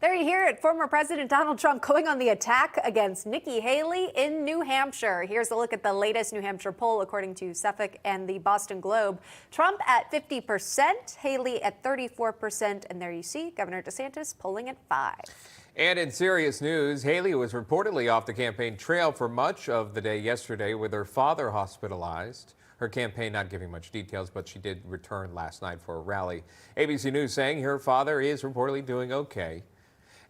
There you hear it, former President Donald Trump going on the attack against Nikki Haley in New Hampshire. Here's a look at the latest New Hampshire poll, according to Suffolk and the Boston Globe. Trump at 50%, Haley at 34%, and there you see Governor DeSantis polling at 5%. And in serious news, Haley was reportedly off the campaign trail for much of the day yesterday with her father hospitalized. Her campaign not giving much details, but she did return last night for a rally. ABC News saying her father is reportedly doing okay.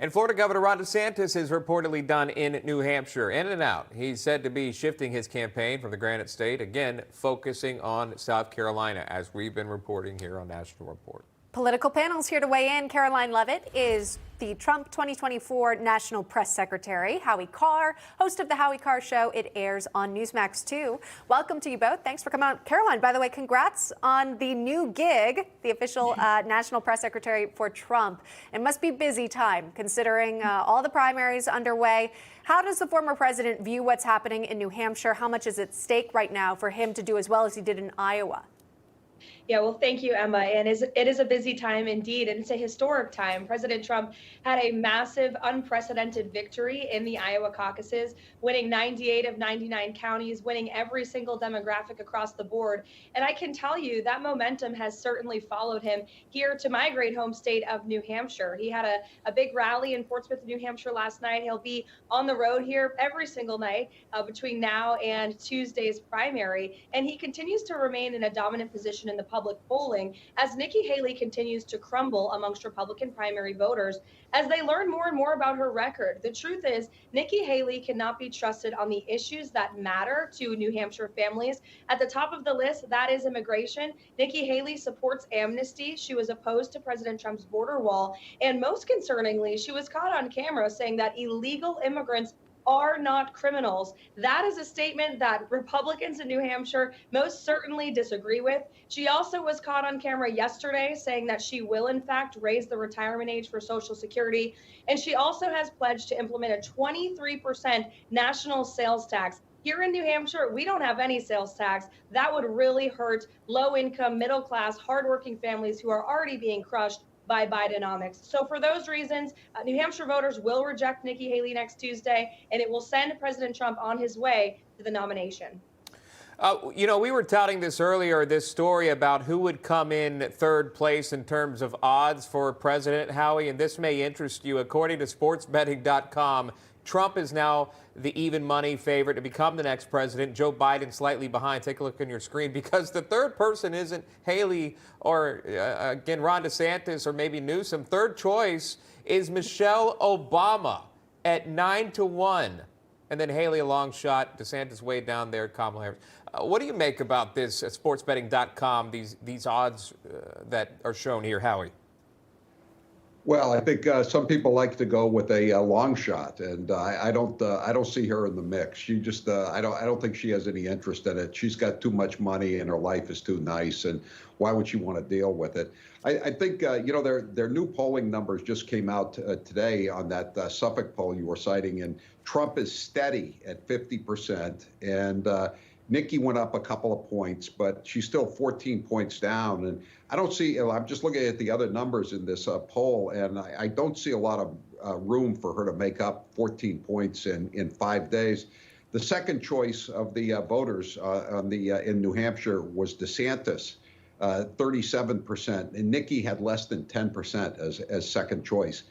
And Florida Governor Ron DeSantis is reportedly done in New Hampshire, in and out. He's said to be shifting his campaign from the Granite State, again, focusing on South Carolina, as we've been reporting here on National Report. Political panels here to weigh in. Karoline Leavitt is the Trump 2024 National Press Secretary. Howie Carr, host of the Howie Carr Show. It airs on Newsmax too. Welcome to you both. Thanks for coming on. Karoline, by the way, congrats on the new gig, the official National Press Secretary for Trump. It must be busy time considering all the primaries underway. How does the former president view what's happening in New Hampshire? How much is at stake right now for him to do as well as he did in Iowa? Yeah, well, thank you, Emma. And it is a busy time indeed, and it's a historic time. President Trump had a massive, unprecedented victory in the Iowa caucuses, winning 98 of 99 counties, winning every single demographic across the board. And I can tell you that momentum has certainly followed him here to my great home state of New Hampshire. He had a big rally in Portsmouth, New Hampshire last night. He'll be on the road here every single night between now and Tuesday's primary. And he continues to remain in a dominant position in the public polling as Nikki Haley continues to crumble amongst Republican primary voters as they learn more and more about her record. The truth is, Nikki Haley cannot be trusted on the issues that matter to New Hampshire families. At the top of the list, that is immigration. Nikki Haley supports amnesty. She was opposed to President Trump's border wall. And most concerningly, she was caught on camera saying that illegal immigrants are not criminals. That is a statement that Republicans in New Hampshire most certainly disagree with. She also was caught on camera yesterday saying that she will in fact raise the retirement age for Social Security. And she also has pledged to implement a 23% national sales tax. Here in New Hampshire, we don't have any sales tax. That would really hurt low-income, middle-class, hardworking families who are already being crushed by Bidenomics. So for those reasons, New Hampshire voters will reject Nikki Haley next Tuesday, and it will send President Trump on his way to the nomination. We were touting this earlier, this story about who would come in third place in terms of odds for president, Howie, and this may interest you. According to sportsbetting.com, Trump is now the even money favorite to become the next president. Joe Biden slightly behind. Take a look on your screen because the third person isn't Haley or, again, Ron DeSantis or maybe Newsom. Third choice is Michelle Obama at 9-1. And then Haley a long shot. DeSantis way down there. Kamala Harris. What do you make about this at sportsbetting.com, these odds that are shown here, Howie? Well, I think some people like to go with a long shot, and I don't see her in the mix. She just I don't think she has any interest in it. She's got too much money, and her life is too nice, and why would she want to deal with it? I think their new polling numbers just came out today on that Suffolk poll you were citing, and Trump is steady at 50%, and Nikki went up a couple of points, but she's still 14 points down. And I don't see, I'm just looking at the other numbers in this poll, and I don't see a lot of room for her to make up 14 points in 5 days. The second choice of the voters in New Hampshire was DeSantis, 37%, and Nikki had less than 10% as second choice.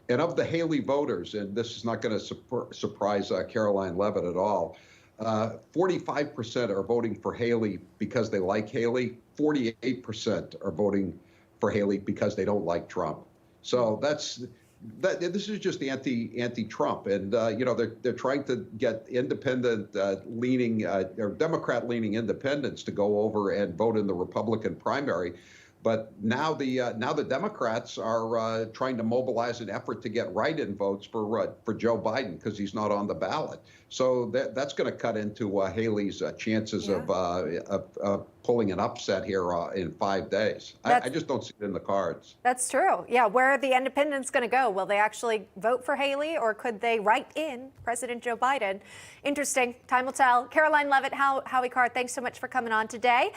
And of the Haley voters, and this is not going to surprise Karoline Leavitt at all, 45% are voting for Haley because they like Haley. 48% are voting for Haley because they don't like Trump. So this is just anti-Trump, and they're trying to get independent leaning or Democrat leaning independents to go over and vote in the Republican primary. But now the Democrats are trying to mobilize an effort to get write-in votes for Joe Biden because he's not on the ballot. So that's going to cut into Haley's chances of pulling an upset here in 5 days. I just don't see it in the cards. That's true. Yeah, where are the independents going to go? Will they actually vote for Haley, or could they write in President Joe Biden? Interesting. Time will tell. Karoline Leavitt, Howie Carr, thanks so much for coming on today.